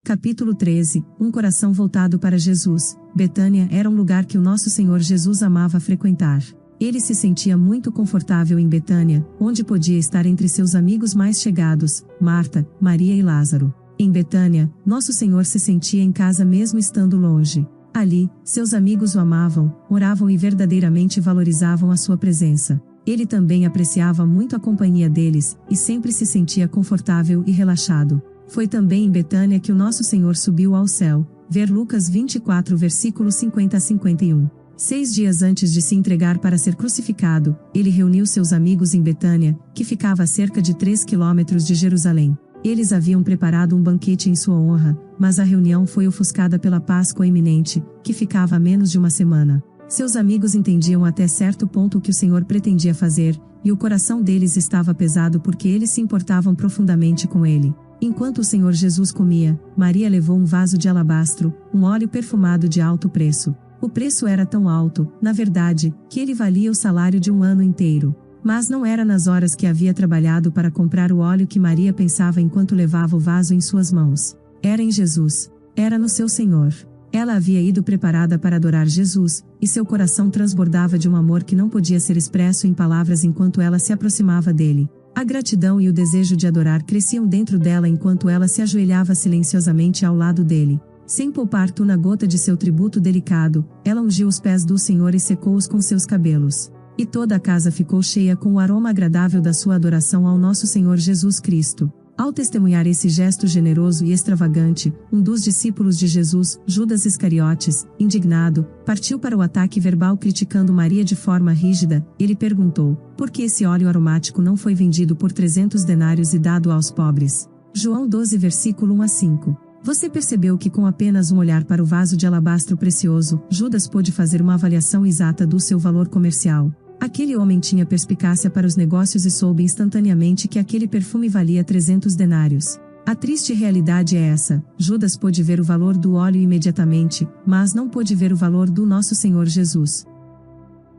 Capítulo 13. Um coração voltado para Jesus. Betânia era um lugar que o nosso Senhor Jesus amava frequentar. Ele se sentia muito confortável em Betânia, onde podia estar entre seus amigos mais chegados, Marta, Maria e Lázaro. Em Betânia, nosso Senhor se sentia em casa mesmo estando longe. Ali, seus amigos o amavam, oravam e verdadeiramente valorizavam a sua presença. Ele também apreciava muito a companhia deles, e sempre se sentia confortável e relaxado. Foi também em Betânia que o nosso Senhor subiu ao céu. Ver Lucas 24 versículos 50 a 51. 6 dias antes de se entregar para ser crucificado, ele reuniu seus amigos em Betânia, que ficava a cerca de 3 quilômetros de Jerusalém. Eles haviam preparado um banquete em sua honra, mas a reunião foi ofuscada pela Páscoa iminente, que ficava a menos de uma semana. Seus amigos entendiam até certo ponto o que o Senhor pretendia fazer, e o coração deles estava pesado porque eles se importavam profundamente com ele. Enquanto o Senhor Jesus comia, Maria levou um vaso de alabastro, um óleo perfumado de alto preço. O preço era tão alto, na verdade, que ele valia o salário de um ano inteiro. Mas não era nas horas que havia trabalhado para comprar o óleo que Maria pensava enquanto levava o vaso em suas mãos. Era em Jesus. Era no seu Senhor. Ela havia ido preparada para adorar Jesus, e seu coração transbordava de um amor que não podia ser expresso em palavras enquanto ela se aproximava dele. A gratidão e o desejo de adorar cresciam dentro dela enquanto ela se ajoelhava silenciosamente ao lado dele. Sem poupar uma gota de seu tributo delicado, ela ungiu os pés do Senhor e secou-os com seus cabelos. E toda a casa ficou cheia com o aroma agradável da sua adoração ao nosso Senhor Jesus Cristo. Ao testemunhar esse gesto generoso e extravagante, um dos discípulos de Jesus, Judas Iscariotes, indignado, partiu para o ataque verbal criticando Maria de forma rígida. Ele perguntou: por que esse óleo aromático não foi vendido por 300 denários e dado aos pobres? João 12 versículo 1 a 5. Você percebeu que com apenas um olhar para o vaso de alabastro precioso, Judas pôde fazer uma avaliação exata do seu valor comercial. Aquele homem tinha perspicácia para os negócios e soube instantaneamente que aquele perfume valia 300 denários. A triste realidade é essa: Judas pôde ver o valor do óleo imediatamente, mas não pôde ver o valor do nosso Senhor Jesus.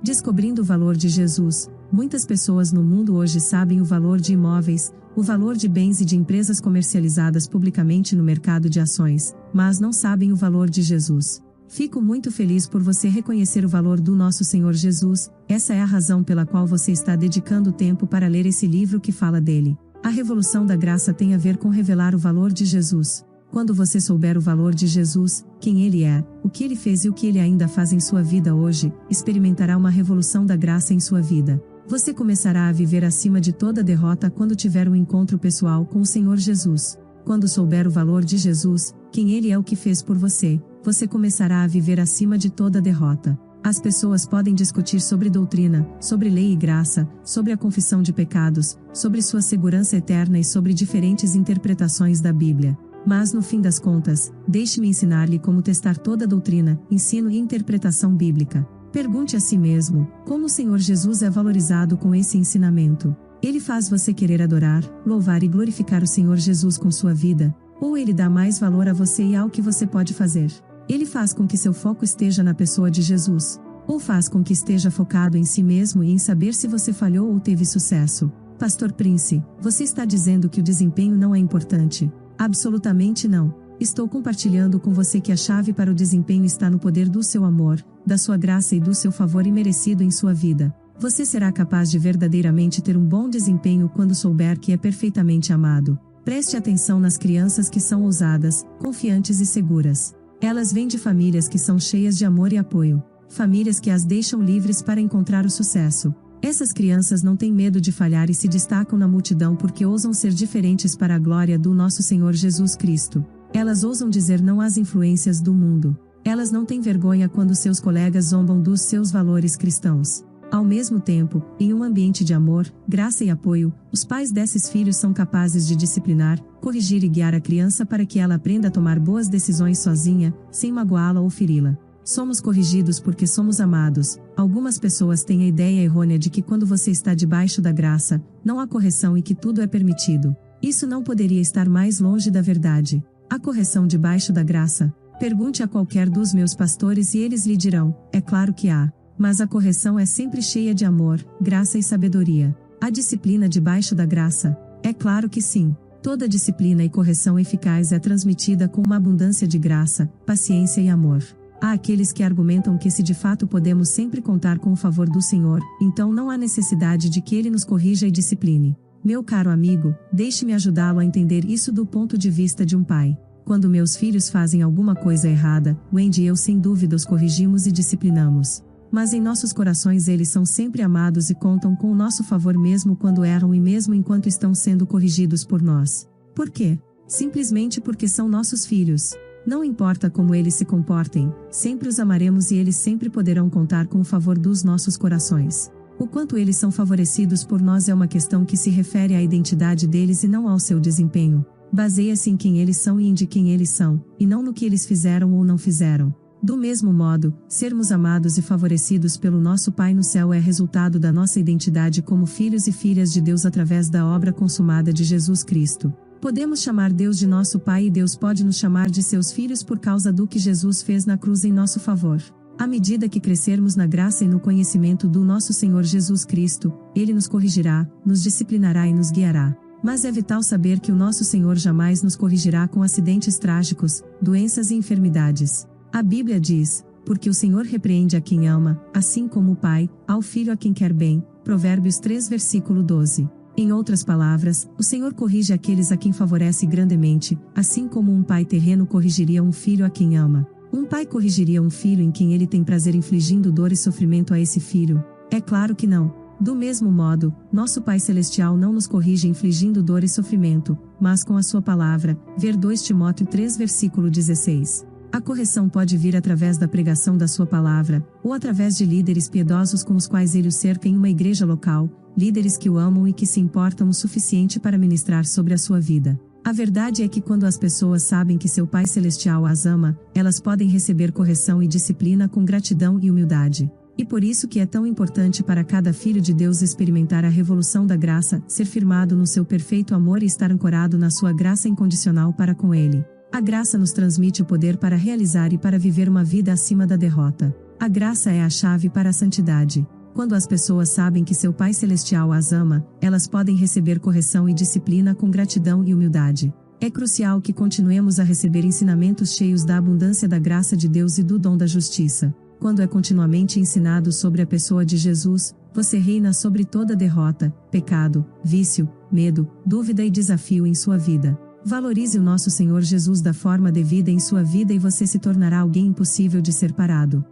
Descobrindo o valor de Jesus, muitas pessoas no mundo hoje sabem o valor de imóveis, o valor de bens e de empresas comercializadas publicamente no mercado de ações, mas não sabem o valor de Jesus. Fico muito feliz por você reconhecer o valor do nosso Senhor Jesus. Essa é a razão pela qual você está dedicando tempo para ler esse livro que fala dele. A revolução da graça tem a ver com revelar o valor de Jesus. Quando você souber o valor de Jesus, quem ele é, o que ele fez e o que ele ainda faz em sua vida hoje, experimentará uma revolução da graça em sua vida. Você começará a viver acima de toda derrota quando tiver um encontro pessoal com o Senhor Jesus. Quando souber o valor de Jesus, quem ele é, o que fez por você, você começará a viver acima de toda derrota. As pessoas podem discutir sobre doutrina, sobre lei e graça, sobre a confissão de pecados, sobre sua segurança eterna e sobre diferentes interpretações da Bíblia. Mas no fim das contas, deixe-me ensinar-lhe como testar toda doutrina, ensino e interpretação bíblica. Pergunte a si mesmo, como o Senhor Jesus é valorizado com esse ensinamento? Ele faz você querer adorar, louvar e glorificar o Senhor Jesus com sua vida? Ou ele dá mais valor a você e ao que você pode fazer? Ele faz com que seu foco esteja na pessoa de Jesus? Ou faz com que esteja focado em si mesmo e em saber se você falhou ou teve sucesso? Pastor Prince, você está dizendo que o desempenho não é importante? Absolutamente não. Estou compartilhando com você que a chave para o desempenho está no poder do seu amor, da sua graça e do seu favor imerecido em sua vida. Você será capaz de verdadeiramente ter um bom desempenho quando souber que é perfeitamente amado. Preste atenção nas crianças que são ousadas, confiantes e seguras. Elas vêm de famílias que são cheias de amor e apoio. Famílias que as deixam livres para encontrar o sucesso. Essas crianças não têm medo de falhar e se destacam na multidão porque ousam ser diferentes para a glória do nosso Senhor Jesus Cristo. Elas ousam dizer não às influências do mundo. Elas não têm vergonha quando seus colegas zombam dos seus valores cristãos. Ao mesmo tempo, em um ambiente de amor, graça e apoio, os pais desses filhos são capazes de disciplinar, corrigir e guiar a criança para que ela aprenda a tomar boas decisões sozinha, sem magoá-la ou feri-la. Somos corrigidos porque somos amados. Algumas pessoas têm a ideia errônea de que quando você está debaixo da graça, não há correção e que tudo é permitido. Isso não poderia estar mais longe da verdade. Há correção debaixo da graça? Pergunte a qualquer dos meus pastores e eles lhe dirão: é claro que há. Mas a correção é sempre cheia de amor, graça e sabedoria. A disciplina debaixo da graça? É claro que sim. Toda disciplina e correção eficaz é transmitida com uma abundância de graça, paciência e amor. Há aqueles que argumentam que se de fato podemos sempre contar com o favor do Senhor, então não há necessidade de que Ele nos corrija e discipline. Meu caro amigo, deixe-me ajudá-lo a entender isso do ponto de vista de um pai. Quando meus filhos fazem alguma coisa errada, Wendy e eu sem dúvida os corrigimos e disciplinamos. Mas em nossos corações eles são sempre amados e contam com o nosso favor mesmo quando erram e mesmo enquanto estão sendo corrigidos por nós. Por quê? Simplesmente porque são nossos filhos. Não importa como eles se comportem, sempre os amaremos e eles sempre poderão contar com o favor dos nossos corações. O quanto eles são favorecidos por nós é uma questão que se refere à identidade deles e não ao seu desempenho. Baseia-se em quem eles são e em de quem eles são, e não no que eles fizeram ou não fizeram. Do mesmo modo, sermos amados e favorecidos pelo nosso Pai no céu é resultado da nossa identidade como filhos e filhas de Deus através da obra consumada de Jesus Cristo. Podemos chamar Deus de nosso Pai e Deus pode nos chamar de seus filhos por causa do que Jesus fez na cruz em nosso favor. À medida que crescermos na graça e no conhecimento do nosso Senhor Jesus Cristo, Ele nos corrigirá, nos disciplinará e nos guiará. Mas é vital saber que o nosso Senhor jamais nos corrigirá com acidentes trágicos, doenças e enfermidades. A Bíblia diz, porque o Senhor repreende a quem ama, assim como o Pai, ao Filho a quem quer bem. Provérbios 3 versículo 12. Em outras palavras, o Senhor corrige aqueles a quem favorece grandemente, assim como um pai terreno corrigiria um filho a quem ama. Um pai corrigiria um filho em quem ele tem prazer infligindo dor e sofrimento a esse filho? É claro que não. Do mesmo modo, nosso Pai Celestial não nos corrige infligindo dor e sofrimento, mas com a sua palavra, ver 2 Timóteo 3 versículo 16. A correção pode vir através da pregação da sua palavra, ou através de líderes piedosos com os quais ele o cerca em uma igreja local, líderes que o amam e que se importam o suficiente para ministrar sobre a sua vida. A verdade é que quando as pessoas sabem que seu Pai Celestial as ama, elas podem receber correção e disciplina com gratidão e humildade. E por isso que é tão importante para cada filho de Deus experimentar a revolução da graça, ser firmado no seu perfeito amor e estar ancorado na sua graça incondicional para com Ele. A graça nos transmite o poder para realizar e para viver uma vida acima da derrota. A graça é a chave para a santidade. Quando as pessoas sabem que seu Pai Celestial as ama, elas podem receber correção e disciplina com gratidão e humildade. É crucial que continuemos a receber ensinamentos cheios da abundância da graça de Deus e do dom da justiça. Quando é continuamente ensinado sobre a pessoa de Jesus, você reina sobre toda derrota, pecado, vício, medo, dúvida e desafio em sua vida. Valorize o nosso Senhor Jesus da forma devida em sua vida e você se tornará alguém impossível de ser parado.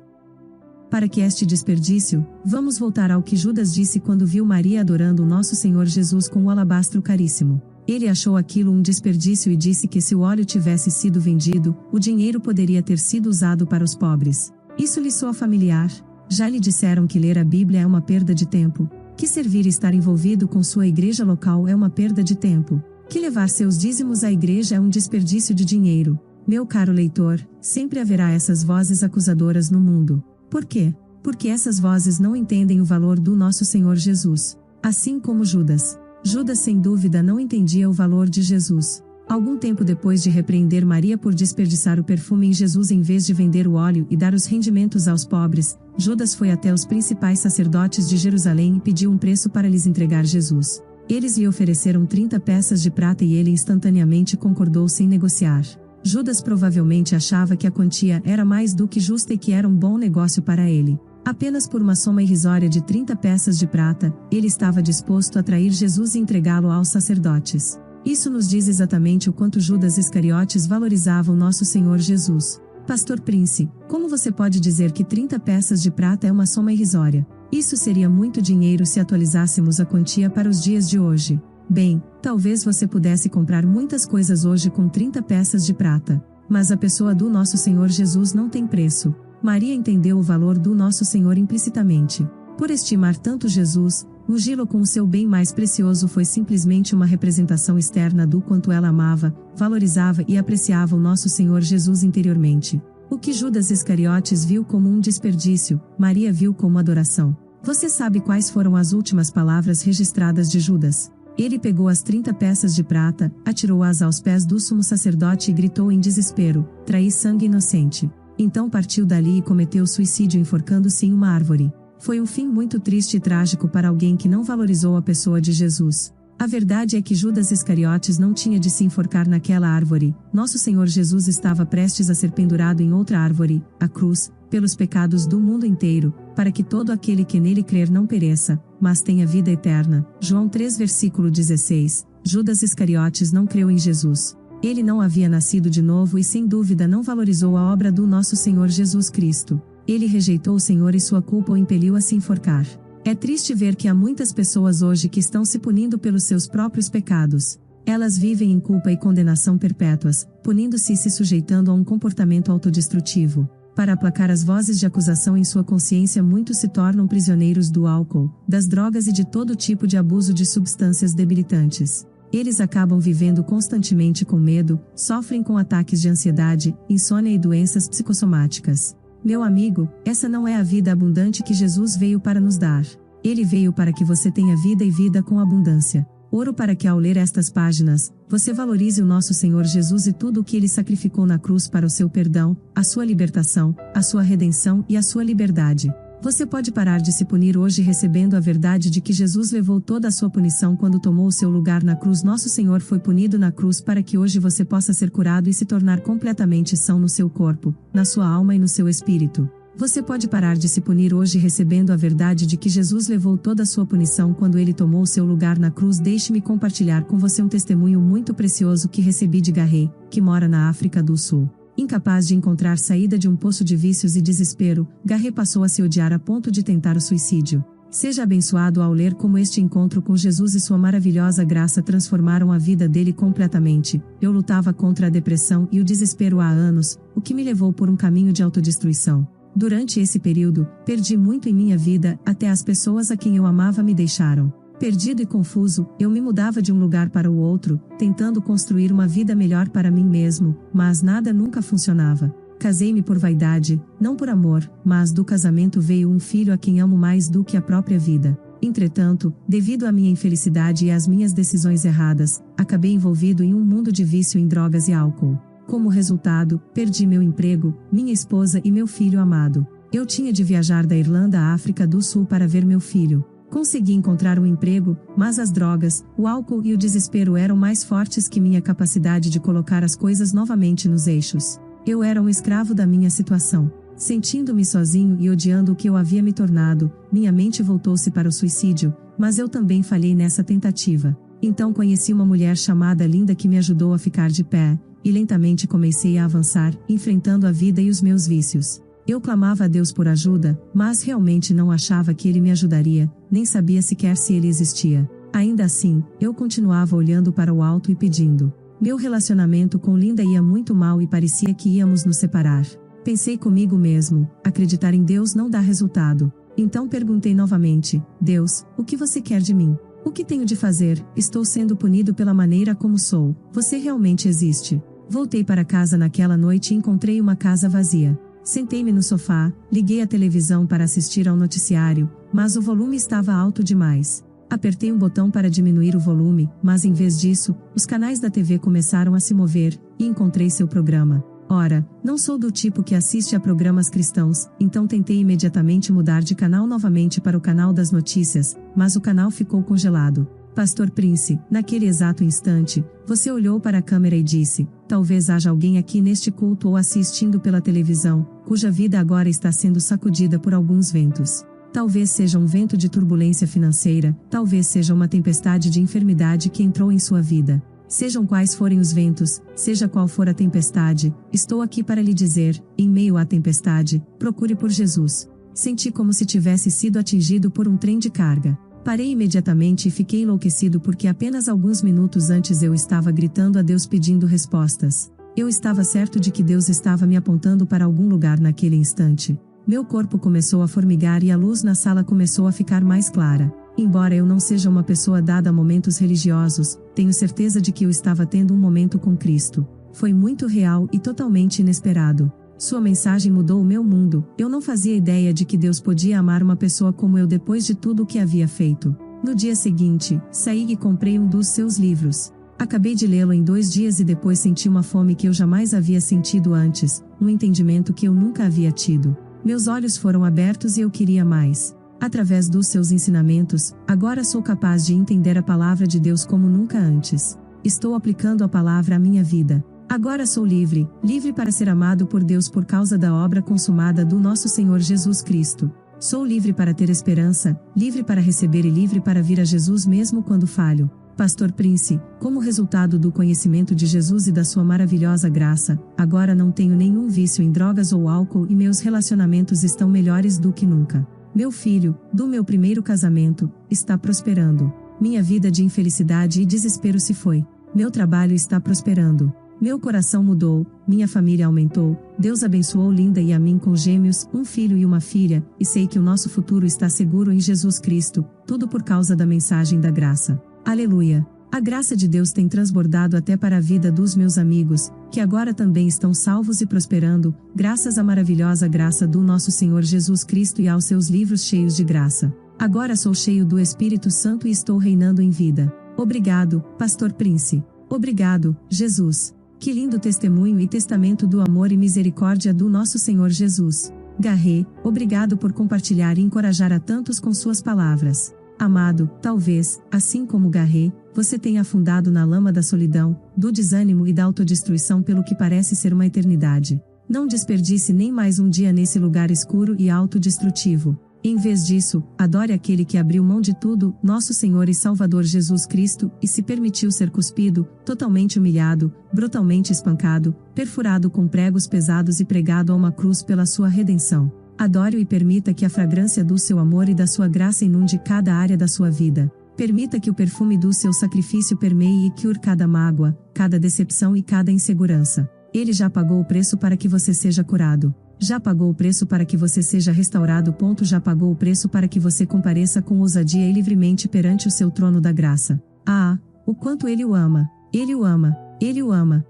Para que este desperdício, vamos voltar ao que Judas disse quando viu Maria adorando o nosso Senhor Jesus com o alabastro caríssimo. Ele achou aquilo um desperdício e disse que se o óleo tivesse sido vendido, o dinheiro poderia ter sido usado para os pobres. Isso lhe soa familiar? Já lhe disseram que ler a Bíblia é uma perda de tempo? Que servir e estar envolvido com sua igreja local é uma perda de tempo? Que levar seus dízimos à igreja é um desperdício de dinheiro? Meu caro leitor, sempre haverá essas vozes acusadoras no mundo. Por quê? Porque essas vozes não entendem o valor do nosso Senhor Jesus. Assim como Judas. Judas sem dúvida não entendia o valor de Jesus. Algum tempo depois de repreender Maria por desperdiçar o perfume em Jesus em vez de vender o óleo e dar os rendimentos aos pobres, Judas foi até os principais sacerdotes de Jerusalém e pediu um preço para lhes entregar Jesus. Eles lhe ofereceram 30 peças de prata e ele instantaneamente concordou sem negociar. Judas provavelmente achava que a quantia era mais do que justa e que era um bom negócio para ele. Apenas por uma soma irrisória de 30 peças de prata, ele estava disposto a trair Jesus e entregá-lo aos sacerdotes. Isso nos diz exatamente o quanto Judas Iscariotes valorizava o nosso Senhor Jesus. Pastor Prince, como você pode dizer que 30 peças de prata é uma soma irrisória? Isso seria muito dinheiro se atualizássemos a quantia para os dias de hoje. Bem, talvez você pudesse comprar muitas coisas hoje com 30 peças de prata. Mas a pessoa do nosso Senhor Jesus não tem preço. Maria entendeu o valor do nosso Senhor implicitamente. Por estimar tanto Jesus, ungí-lo com o seu bem mais precioso foi simplesmente uma representação externa do quanto ela amava, valorizava e apreciava o nosso Senhor Jesus interiormente. O que Judas Iscariotes viu como um desperdício, Maria viu como adoração. Você sabe quais foram as últimas palavras registradas de Judas? Ele pegou as 30 peças de prata, atirou-as aos pés do sumo sacerdote e gritou em desespero: traí sangue inocente. Então partiu dali e cometeu suicídio enforcando-se em uma árvore. Foi um fim muito triste e trágico para alguém que não valorizou a pessoa de Jesus. A verdade é que Judas Iscariotes não tinha de se enforcar naquela árvore. Nosso Senhor Jesus estava prestes a ser pendurado em outra árvore, a cruz, pelos pecados do mundo inteiro, para que todo aquele que nele crer não pereça, mas tenha vida eterna. João 3 versículo 16. Judas Iscariotes não creu em Jesus. Ele não havia nascido de novo e sem dúvida não valorizou a obra do nosso Senhor Jesus Cristo. Ele rejeitou o Senhor e sua culpa o impeliu a se enforcar. É triste ver que há muitas pessoas hoje que estão se punindo pelos seus próprios pecados. Elas vivem em culpa e condenação perpétuas, punindo-se e se sujeitando a um comportamento autodestrutivo. Para aplacar as vozes de acusação em sua consciência, muitos se tornam prisioneiros do álcool, das drogas e de todo tipo de abuso de substâncias debilitantes. Eles acabam vivendo constantemente com medo, sofrem com ataques de ansiedade, insônia e doenças psicossomáticas. Meu amigo, essa não é a vida abundante que Jesus veio para nos dar. Ele veio para que você tenha vida e vida com abundância. Oro para que ao ler estas páginas, você valorize o nosso Senhor Jesus e tudo o que Ele sacrificou na cruz para o seu perdão, a sua libertação, a sua redenção e a sua liberdade. Você pode parar de se punir hoje recebendo a verdade de que Jesus levou toda a sua punição quando tomou o seu lugar na cruz. Nosso Senhor foi punido na cruz para que hoje você possa ser curado e se tornar completamente são no seu corpo, na sua alma e no seu espírito. Você pode parar de se punir hoje recebendo a verdade de que Jesus levou toda a sua punição quando Ele tomou o seu lugar na cruz. Deixe-me compartilhar com você um testemunho muito precioso que recebi de Garré, que mora na África do Sul. Incapaz de encontrar saída de um poço de vícios e desespero, Garré passou a se odiar a ponto de tentar o suicídio. Seja abençoado ao ler como este encontro com Jesus e sua maravilhosa graça transformaram a vida dele completamente. Eu lutava contra a depressão e o desespero há anos, o que me levou por um caminho de autodestruição. Durante esse período, perdi muito em minha vida, até as pessoas a quem eu amava me deixaram. Perdido e confuso, eu me mudava de um lugar para o outro, tentando construir uma vida melhor para mim mesmo, mas nada nunca funcionava. Casei-me por vaidade, não por amor, mas do casamento veio um filho a quem amo mais do que a própria vida. Entretanto, devido à minha infelicidade e às minhas decisões erradas, acabei envolvido em um mundo de vício em drogas e álcool. Como resultado, perdi meu emprego, minha esposa e meu filho amado. Eu tinha de viajar da Irlanda à África do Sul para ver meu filho. Consegui encontrar um emprego, mas as drogas, o álcool e o desespero eram mais fortes que minha capacidade de colocar as coisas novamente nos eixos. Eu era um escravo da minha situação. Sentindo-me sozinho e odiando o que eu havia me tornado, minha mente voltou-se para o suicídio, mas eu também falhei nessa tentativa. Então conheci uma mulher chamada Linda que me ajudou a ficar de pé, e lentamente comecei a avançar, enfrentando a vida e os meus vícios. Eu clamava a Deus por ajuda, mas realmente não achava que Ele me ajudaria, nem sabia sequer se Ele existia. Ainda assim, eu continuava olhando para o alto e pedindo. Meu relacionamento com Linda ia muito mal e parecia que íamos nos separar. Pensei comigo mesmo, acreditar em Deus não dá resultado. Então perguntei novamente, Deus, o que você quer de mim? O que tenho de fazer? Estou sendo punido pela maneira como sou. Você realmente existe? Voltei para casa naquela noite e encontrei uma casa vazia. Sentei-me no sofá, liguei a televisão para assistir ao noticiário, mas o volume estava alto demais. Apertei um botão para diminuir o volume, mas em vez disso, os canais da TV começaram a se mover, e encontrei seu programa. Ora, não sou do tipo que assiste a programas cristãos, então tentei imediatamente mudar de canal novamente para o canal das notícias, mas o canal ficou congelado. Pastor Prince, naquele exato instante, você olhou para a câmera e disse, talvez haja alguém aqui neste culto ou assistindo pela televisão, cuja vida agora está sendo sacudida por alguns ventos. Talvez seja um vento de turbulência financeira, talvez seja uma tempestade de enfermidade que entrou em sua vida. Sejam quais forem os ventos, seja qual for a tempestade, estou aqui para lhe dizer, em meio à tempestade, procure por Jesus. Senti como se tivesse sido atingido por um trem de carga. Parei imediatamente e fiquei enlouquecido porque apenas alguns minutos antes eu estava gritando a Deus pedindo respostas. Eu estava certo de que Deus estava me apontando para algum lugar naquele instante. Meu corpo começou a formigar e a luz na sala começou a ficar mais clara. Embora eu não seja uma pessoa dada a momentos religiosos, tenho certeza de que eu estava tendo um momento com Cristo. Foi muito real e totalmente inesperado. Sua mensagem mudou o meu mundo. Eu não fazia ideia de que Deus podia amar uma pessoa como eu depois de tudo o que havia feito. No dia seguinte, saí e comprei um dos seus livros. Acabei de lê-lo em 2 dias e depois senti uma fome que eu jamais havia sentido antes, um entendimento que eu nunca havia tido. Meus olhos foram abertos e eu queria mais. Através dos seus ensinamentos, agora sou capaz de entender a palavra de Deus como nunca antes. Estou aplicando a palavra à minha vida. Agora sou livre, livre para ser amado por Deus por causa da obra consumada do nosso Senhor Jesus Cristo. Sou livre para ter esperança, livre para receber e livre para vir a Jesus mesmo quando falho. Pastor Prince, como resultado do conhecimento de Jesus e da sua maravilhosa graça, agora não tenho nenhum vício em drogas ou álcool e meus relacionamentos estão melhores do que nunca. Meu filho, do meu primeiro casamento, está prosperando. Minha vida de infelicidade e desespero se foi. Meu trabalho está prosperando. Meu coração mudou, minha família aumentou, Deus abençoou Linda e a mim com gêmeos, um filho e uma filha, e sei que o nosso futuro está seguro em Jesus Cristo, tudo por causa da mensagem da graça. Aleluia! A graça de Deus tem transbordado até para a vida dos meus amigos, que agora também estão salvos e prosperando, graças à maravilhosa graça do nosso Senhor Jesus Cristo e aos seus livros cheios de graça. Agora sou cheio do Espírito Santo e estou reinando em vida. Obrigado, Pastor Prince. Obrigado, Jesus. Que lindo testemunho e testamento do amor e misericórdia do nosso Senhor Jesus. Garré, obrigado por compartilhar e encorajar a tantos com suas palavras. Amado, talvez, assim como Garré, você tenha afundado na lama da solidão, do desânimo e da autodestruição pelo que parece ser uma eternidade. Não desperdice nem mais um dia nesse lugar escuro e autodestrutivo. Em vez disso, adore aquele que abriu mão de tudo, nosso Senhor e Salvador Jesus Cristo, e se permitiu ser cuspido, totalmente humilhado, brutalmente espancado, perfurado com pregos pesados e pregado a uma cruz pela sua redenção. Adore-o e permita que a fragrância do seu amor e da sua graça inunde cada área da sua vida. Permita que o perfume do seu sacrifício permeie e cure cada mágoa, cada decepção e cada insegurança. Ele já pagou o preço para que você seja curado. Já pagou o preço para que você seja restaurado. Já pagou o preço para que você compareça com ousadia e livremente perante o seu trono da graça. Ah, o quanto Ele o ama! Ele o ama! Ele o ama!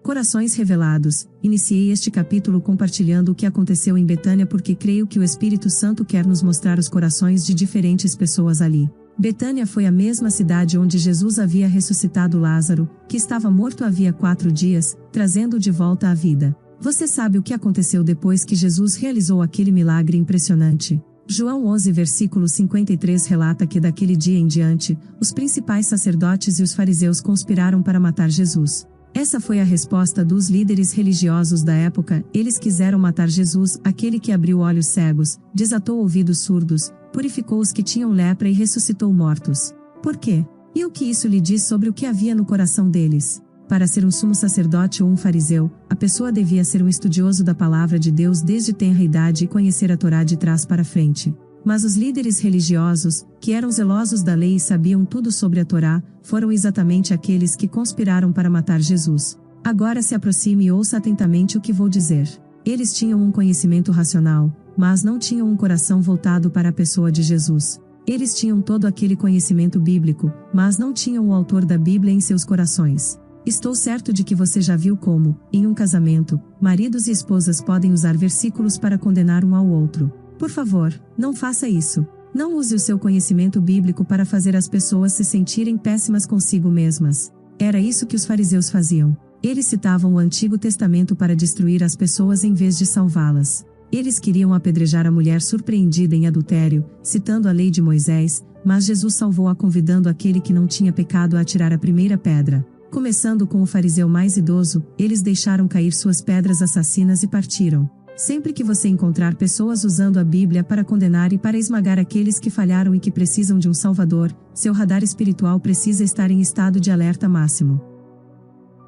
Corações revelados, iniciei este capítulo compartilhando o que aconteceu em Betânia porque creio que o Espírito Santo quer nos mostrar os corações de diferentes pessoas ali. Betânia foi a mesma cidade onde Jesus havia ressuscitado Lázaro, que estava morto havia 4 dias, trazendo-o de volta à vida. Você sabe o que aconteceu depois que Jesus realizou aquele milagre impressionante? João 11 versículo 53 relata que daquele dia em diante, os principais sacerdotes e os fariseus conspiraram para matar Jesus. Essa foi a resposta dos líderes religiosos da época. Eles quiseram matar Jesus, aquele que abriu olhos cegos, desatou ouvidos surdos, purificou os que tinham lepra e ressuscitou mortos. Por quê? E o que isso lhe diz sobre o que havia no coração deles? Para ser um sumo sacerdote ou um fariseu, a pessoa devia ser um estudioso da palavra de Deus desde tenra idade e conhecer a Torá de trás para frente. Mas os líderes religiosos, que eram zelosos da lei e sabiam tudo sobre a Torá, foram exatamente aqueles que conspiraram para matar Jesus. Agora se aproxime e ouça atentamente o que vou dizer. Eles tinham um conhecimento racional, mas não tinham um coração voltado para a pessoa de Jesus. Eles tinham todo aquele conhecimento bíblico, mas não tinham o autor da Bíblia em seus corações. Estou certo de que você já viu como, em um casamento, maridos e esposas podem usar versículos para condenar um ao outro. Por favor, não faça isso. Não use o seu conhecimento bíblico para fazer as pessoas se sentirem péssimas consigo mesmas. Era isso que os fariseus faziam. Eles citavam o Antigo Testamento para destruir as pessoas em vez de salvá-las. Eles queriam apedrejar a mulher surpreendida em adultério, citando a lei de Moisés, mas Jesus salvou-a convidando aquele que não tinha pecado a atirar a primeira pedra. Começando com o fariseu mais idoso, eles deixaram cair suas pedras assassinas e partiram. Sempre que você encontrar pessoas usando a Bíblia para condenar e para esmagar aqueles que falharam e que precisam de um Salvador, seu radar espiritual precisa estar em estado de alerta máximo.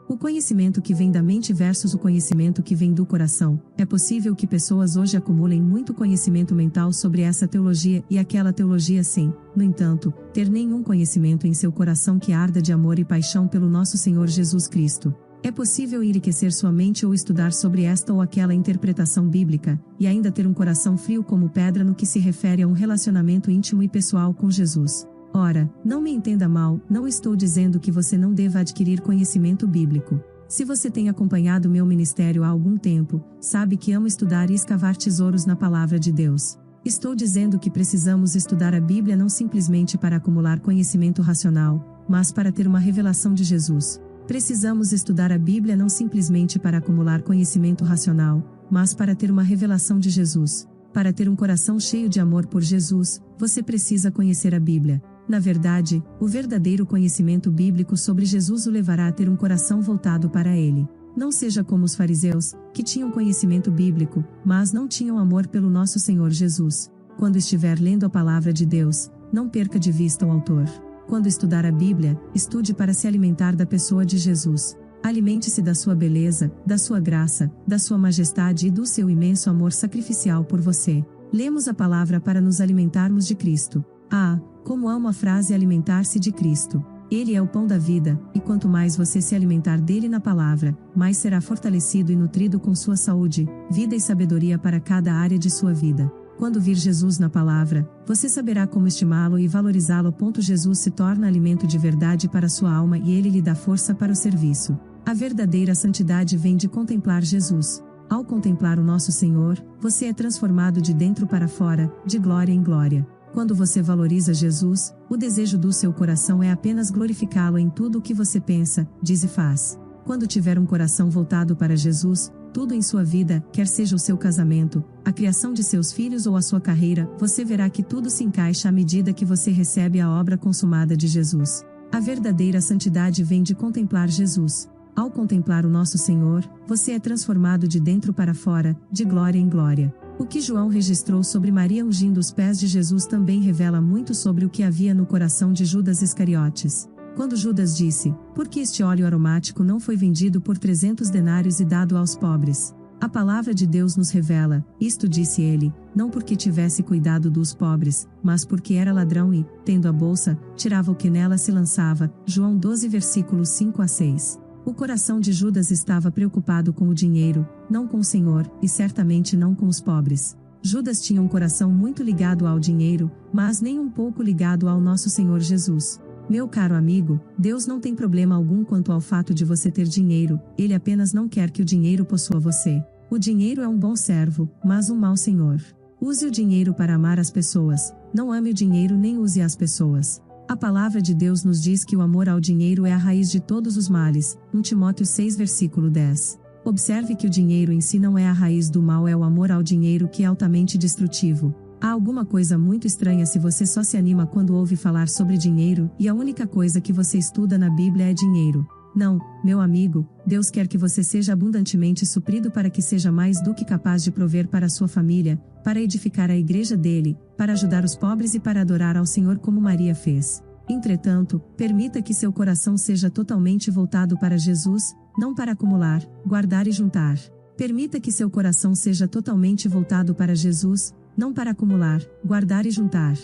O conhecimento que vem da mente versus o conhecimento que vem do coração. É possível que pessoas hoje acumulem muito conhecimento mental sobre essa teologia e aquela teologia sem, no entanto, ter nenhum conhecimento em seu coração que arda de amor e paixão pelo nosso Senhor Jesus Cristo. É possível enriquecer sua mente ou estudar sobre esta ou aquela interpretação bíblica, e ainda ter um coração frio como pedra no que se refere a um relacionamento íntimo e pessoal com Jesus. Ora, não me entenda mal, não estou dizendo que você não deva adquirir conhecimento bíblico. Se você tem acompanhado meu ministério há algum tempo, sabe que amo estudar e escavar tesouros na palavra de Deus. Estou dizendo que precisamos estudar a Bíblia não simplesmente para acumular conhecimento racional, mas para ter uma revelação de Jesus. Precisamos estudar a Bíblia não simplesmente para acumular conhecimento racional, mas para ter uma revelação de Jesus. Para ter um coração cheio de amor por Jesus, você precisa conhecer a Bíblia. Na verdade, o verdadeiro conhecimento bíblico sobre Jesus o levará a ter um coração voltado para Ele. Não seja como os fariseus, que tinham conhecimento bíblico, mas não tinham amor pelo nosso Senhor Jesus. Quando estiver lendo a palavra de Deus, não perca de vista o autor. Quando estudar a Bíblia, estude para se alimentar da pessoa de Jesus. Alimente-se da sua beleza, da sua graça, da sua majestade e do seu imenso amor sacrificial por você. Lemos a palavra para nos alimentarmos de Cristo. Ah, como amo a frase alimentar-se de Cristo. Ele é o pão da vida, e quanto mais você se alimentar dele na palavra, mais será fortalecido e nutrido com sua saúde, vida e sabedoria para cada área de sua vida. Quando vir Jesus na palavra, você saberá como estimá-lo e valorizá-lo. Jesus se torna alimento de verdade para sua alma e ele lhe dá força para o serviço. A verdadeira santidade vem de contemplar Jesus. Ao contemplar o nosso Senhor, você é transformado de dentro para fora, de glória em glória. Quando você valoriza Jesus, o desejo do seu coração é apenas glorificá-lo em tudo o que você pensa, diz e faz. Quando tiver um coração voltado para Jesus, tudo em sua vida, quer seja o seu casamento, a criação de seus filhos ou a sua carreira, você verá que tudo se encaixa à medida que você recebe a obra consumada de Jesus. A verdadeira santidade vem de contemplar Jesus. Ao contemplar o nosso Senhor, você é transformado de dentro para fora, de glória em glória. O que João registrou sobre Maria ungindo os pés de Jesus também revela muito sobre o que havia no coração de Judas Iscariotes. Quando Judas disse, "Por que este óleo aromático não foi vendido por 300 denários e dado aos pobres?" A palavra de Deus nos revela, isto disse ele, não porque tivesse cuidado dos pobres, mas porque era ladrão e, tendo a bolsa, tirava o que nela se lançava. João 12 versículos 5 a 6. O coração de Judas estava preocupado com o dinheiro, não com o Senhor, e certamente não com os pobres. Judas tinha um coração muito ligado ao dinheiro, mas nem um pouco ligado ao nosso Senhor Jesus. Meu caro amigo, Deus não tem problema algum quanto ao fato de você ter dinheiro, Ele apenas não quer que o dinheiro possua você. O dinheiro é um bom servo, mas um mau senhor. Use o dinheiro para amar as pessoas, não ame o dinheiro nem use as pessoas. A palavra de Deus nos diz que o amor ao dinheiro é a raiz de todos os males, 1 Timóteo 6 versículo 10. Observe que o dinheiro em si não é a raiz do mal, é o amor ao dinheiro que é altamente destrutivo. Há alguma coisa muito estranha se você só se anima quando ouve falar sobre dinheiro, e a única coisa que você estuda na Bíblia é dinheiro. Não, meu amigo, Deus quer que você seja abundantemente suprido para que seja mais do que capaz de prover para a sua família, para edificar a igreja dele, para ajudar os pobres e para adorar ao Senhor como Maria fez. Entretanto, permita que seu coração seja totalmente voltado para Jesus, não para acumular, guardar e juntar. Permita que seu coração seja totalmente voltado para Jesus, não para acumular, guardar e juntar.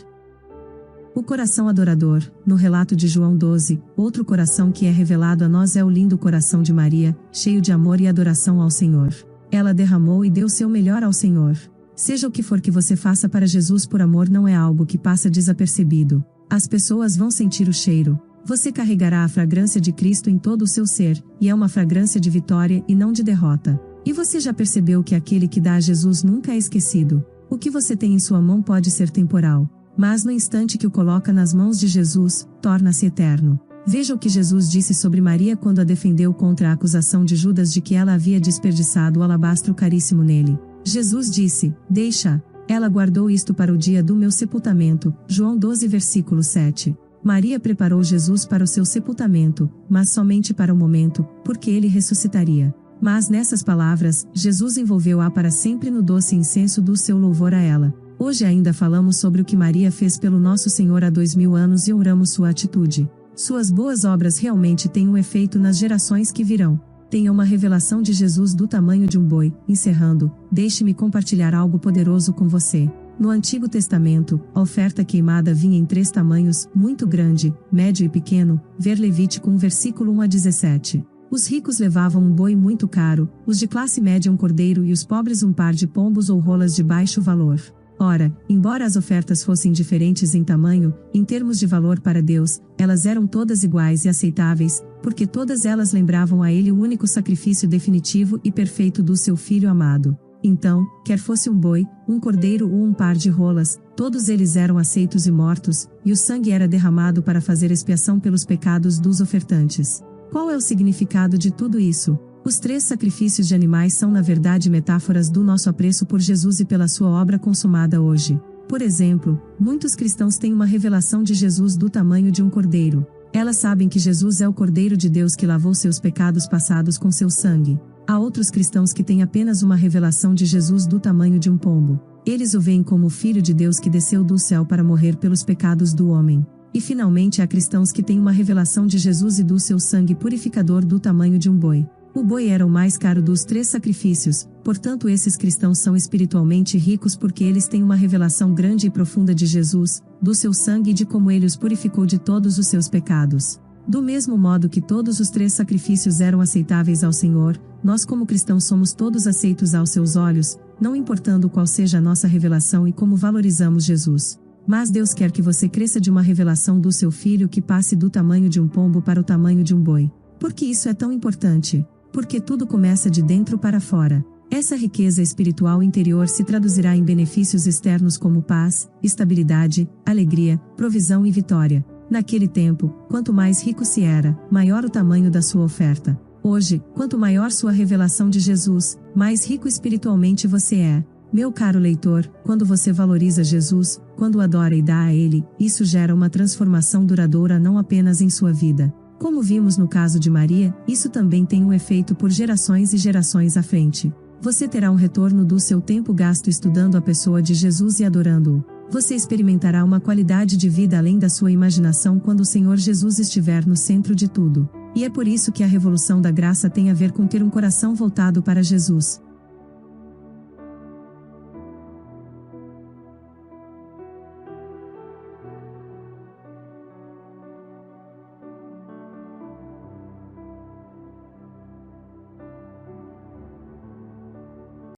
O coração adorador, no relato de João 12, outro coração que é revelado a nós é o lindo coração de Maria, cheio de amor e adoração ao Senhor. Ela derramou e deu seu melhor ao Senhor. Seja o que for que você faça para Jesus por amor, não é algo que passa desapercebido. As pessoas vão sentir o cheiro. Você carregará a fragrância de Cristo em todo o seu ser, e é uma fragrância de vitória e não de derrota. E você já percebeu que aquele que dá a Jesus nunca é esquecido? O que você tem em sua mão pode ser temporal, mas no instante que o coloca nas mãos de Jesus, torna-se eterno. Veja o que Jesus disse sobre Maria quando a defendeu contra a acusação de Judas de que ela havia desperdiçado o alabastro caríssimo nele. Jesus disse, "Deixa, ela guardou isto para o dia do meu sepultamento." João 12 versículo 7. Maria preparou Jesus para o seu sepultamento, mas somente para o momento, porque ele ressuscitaria. Mas nessas palavras, Jesus envolveu-a para sempre no doce incenso do seu louvor a ela. Hoje ainda falamos sobre o que Maria fez pelo nosso Senhor há 2000 anos e honramos sua atitude. Suas boas obras realmente têm um efeito nas gerações que virão. Tenha uma revelação de Jesus do tamanho de um boi. Encerrando, deixe-me compartilhar algo poderoso com você. No Antigo Testamento, a oferta queimada vinha em 3 tamanhos, muito grande, médio e pequeno, ver Levítico 1 versículo 1 a 17. Os ricos levavam um boi muito caro, os de classe média um cordeiro e os pobres um par de pombos ou rolas de baixo valor. Ora, embora as ofertas fossem diferentes em tamanho, em termos de valor para Deus, elas eram todas iguais e aceitáveis, porque todas elas lembravam a Ele o único sacrifício definitivo e perfeito do seu Filho amado. Então, quer fosse um boi, um cordeiro ou um par de rolas, todos eles eram aceitos e mortos, e o sangue era derramado para fazer expiação pelos pecados dos ofertantes. Qual é o significado de tudo isso? Os 3 sacrifícios de animais são na verdade metáforas do nosso apreço por Jesus e pela sua obra consumada hoje. Por exemplo, muitos cristãos têm uma revelação de Jesus do tamanho de um cordeiro. Elas sabem que Jesus é o Cordeiro de Deus que lavou seus pecados passados com seu sangue. Há outros cristãos que têm apenas uma revelação de Jesus do tamanho de um pombo. Eles o veem como o Filho de Deus que desceu do céu para morrer pelos pecados do homem. E finalmente há cristãos que têm uma revelação de Jesus e do seu sangue purificador do tamanho de um boi. O boi era o mais caro dos 3 sacrifícios, portanto esses cristãos são espiritualmente ricos porque eles têm uma revelação grande e profunda de Jesus, do seu sangue e de como ele os purificou de todos os seus pecados. Do mesmo modo que todos os 3 sacrifícios eram aceitáveis ao Senhor, nós como cristãos somos todos aceitos aos seus olhos, não importando qual seja a nossa revelação e como valorizamos Jesus. Mas Deus quer que você cresça de uma revelação do seu Filho que passe do tamanho de um pombo para o tamanho de um boi. Por que isso é tão importante? Porque tudo começa de dentro para fora. Essa riqueza espiritual interior se traduzirá em benefícios externos como paz, estabilidade, alegria, provisão e vitória. Naquele tempo, quanto mais rico se era, maior o tamanho da sua oferta. Hoje, quanto maior sua revelação de Jesus, mais rico espiritualmente você é. Meu caro leitor, quando você valoriza Jesus, quando o adora e dá a Ele, isso gera uma transformação duradoura não apenas em sua vida. Como vimos no caso de Maria, isso também tem um efeito por gerações e gerações à frente. Você terá um retorno do seu tempo gasto estudando a pessoa de Jesus e adorando-o. Você experimentará uma qualidade de vida além da sua imaginação quando o Senhor Jesus estiver no centro de tudo. E é por isso que a revolução da graça tem a ver com ter um coração voltado para Jesus.